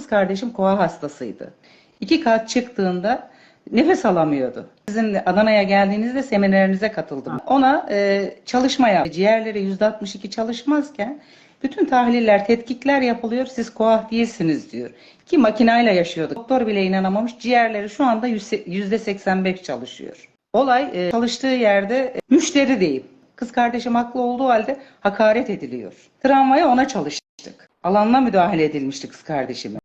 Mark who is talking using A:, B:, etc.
A: kız kardeşim koa hastasıydı. 2 kat çıktığında nefes alamıyordu. Sizin Adana'ya geldiğinizde seminerinize katıldım. Ona çalışma yaptı. Ciğerleri %62 çalışmazken bütün tahliller, tetkikler yapılıyor. Siz koah değilsiniz diyor. Ki makinayla yaşıyorduk. Doktor bile inanamamış. Ciğerleri şu anda %85 çalışıyor. Olay çalıştığı yerde müşteri değil. Kız kardeşim haklı olduğu halde hakaret ediliyor. Travmaya ona çalıştık. Alanına müdahale edilmişti kız kardeşime.